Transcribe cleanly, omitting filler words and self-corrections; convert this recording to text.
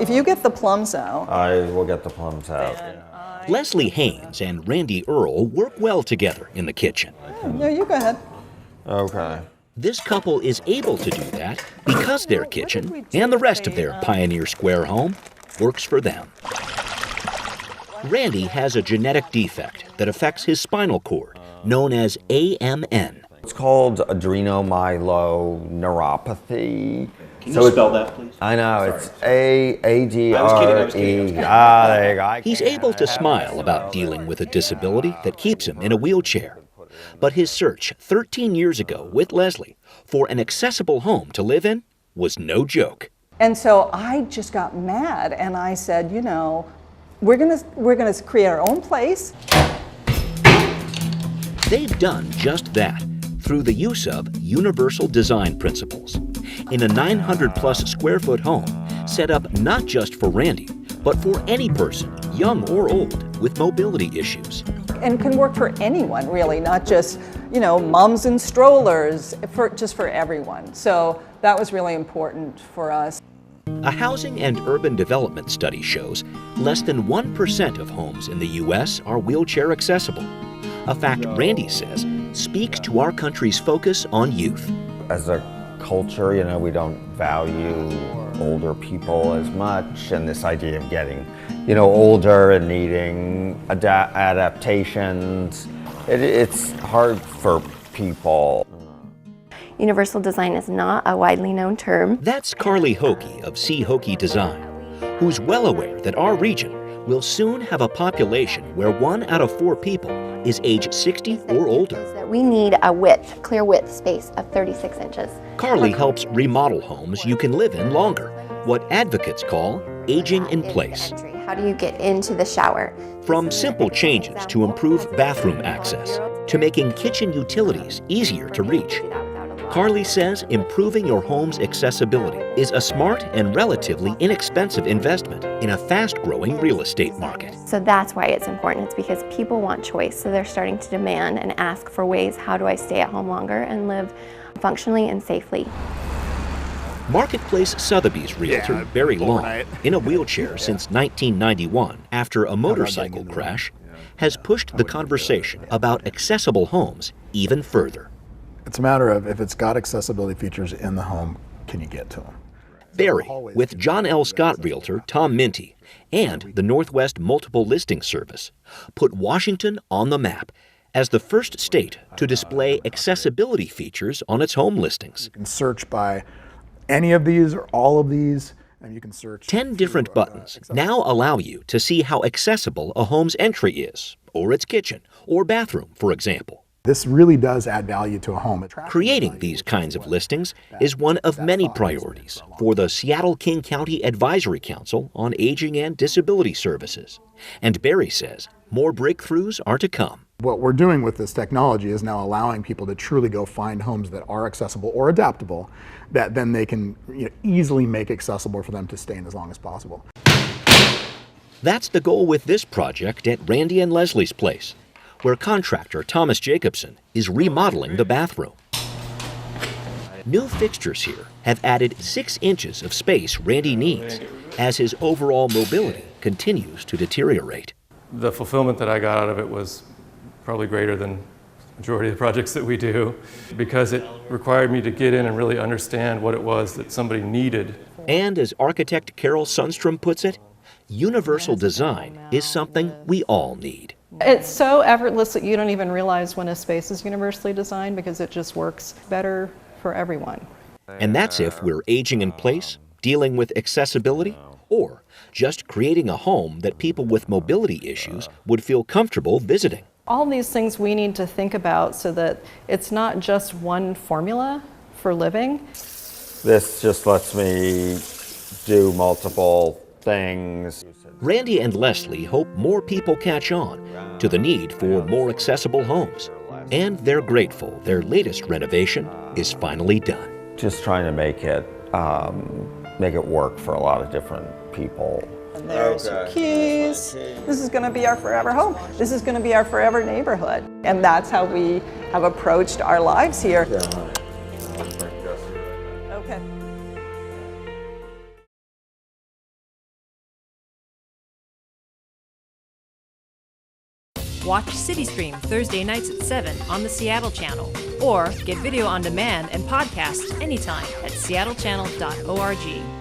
If you get the plums out. I will get the plums out. Leslie Haynes and Randy Earle work well together in the kitchen. No, you go ahead. Okay. This couple is able to do that because their kitchen and the rest of their Pioneer Square home works for them. Randy has a genetic defect that affects his spinal cord, known as AMN. It's called adrenomyeloneuropathy. Can you spell that, please? I know, it's A-D-R-E. I was kidding. Ah, there you go. He's able to smile about dealing with a disability that keeps him in a wheelchair. But his search 13 years ago with Leslie for an accessible home to live in was no joke. And so I just got mad and I said, you know, we're gonna create our own place. They've done just that through the use of universal design principles in a 900-plus square foot home set up not just for Randy, but for any person, young or old, with mobility issues. And can work for anyone, really, not just, you know, mums and strollers, just for everyone. So that was really important for us. A housing and urban development study shows less than 1% of homes in the U.S. are wheelchair accessible. A fact Randy says speaks to our country's focus on youth. As a culture, you know, we don't value older people as much, and this idea of getting, you know, older and needing adaptations, it's hard for people. Universal design is not a widely known term. That's CARLI Hoki of Hoki Design, who's well aware that our region will soon have a population where 1 out of 4 people is age 60 or older. We need a clear width space of 36 inches. CARLI helps remodel homes you can live in longer, what advocates call aging in place. How do you get into the shower? From simple changes to improve bathroom access, to making kitchen utilities easier to reach. CARLI says improving your home's accessibility is a smart and relatively inexpensive investment in a fast-growing real estate market. So that's why it's important. It's because people want choice, so they're starting to demand and ask for ways, how do I stay at home longer and live functionally and safely? Marketplace Sotheby's realtor Barry Long, in a wheelchair since 1991 after a motorcycle crash, has pushed the conversation about accessible homes even further. It's a matter of, if it's got accessibility features in the home, can you get to them? Barry, with John L. Scott realtor Tom Minty and the Northwest Multiple Listing Service, put Washington on the map as the first state to display accessibility features on its home listings. You can search by any of these or all of these, and you can search. 10 different buttons now allow you to see how accessible a home's entry is, or its kitchen, or bathroom, for example. This really does add value to a home. Creating these kinds of listings is one of many priorities for the Seattle-King County Advisory Council on Aging and Disability Services. And Barry says more breakthroughs are to come. What we're doing with this technology is now allowing people to truly go find homes that are accessible or adaptable, that then they can, you know, easily make accessible for them to stay in as long as possible. That's the goal with this project at Randy and Leslie's place, where contractor Thomas Jacobson is remodeling the bathroom. New fixtures here have added 6 inches of space Randy needs as his overall mobility continues to deteriorate. The fulfillment that I got out of it was probably greater than the majority of the projects that we do, because it required me to get in and really understand what it was that somebody needed. And as architect Carol SUNDSTROM puts it, universal design is something we all need. It's so effortless that you don't even realize when a space is universally designed, because it just works better for everyone. And that's if we're aging in place, dealing with accessibility, or just creating a home that people with mobility issues would feel comfortable visiting. All these things we need to think about so that it's not just one formula for living. This just lets me do multiple things. Randy and Leslie hope more people catch on to the need for more accessible homes. And they're grateful their latest renovation is finally done. Just trying to make it work for a lot of different people. And there's your keys. This is going to be our forever home. This is going to be our forever neighborhood. And that's how we have approached our lives here. Okay. Watch CityStream Thursday nights at 7 on the Seattle channel, or get video on demand and podcasts anytime at seattlechannel.org.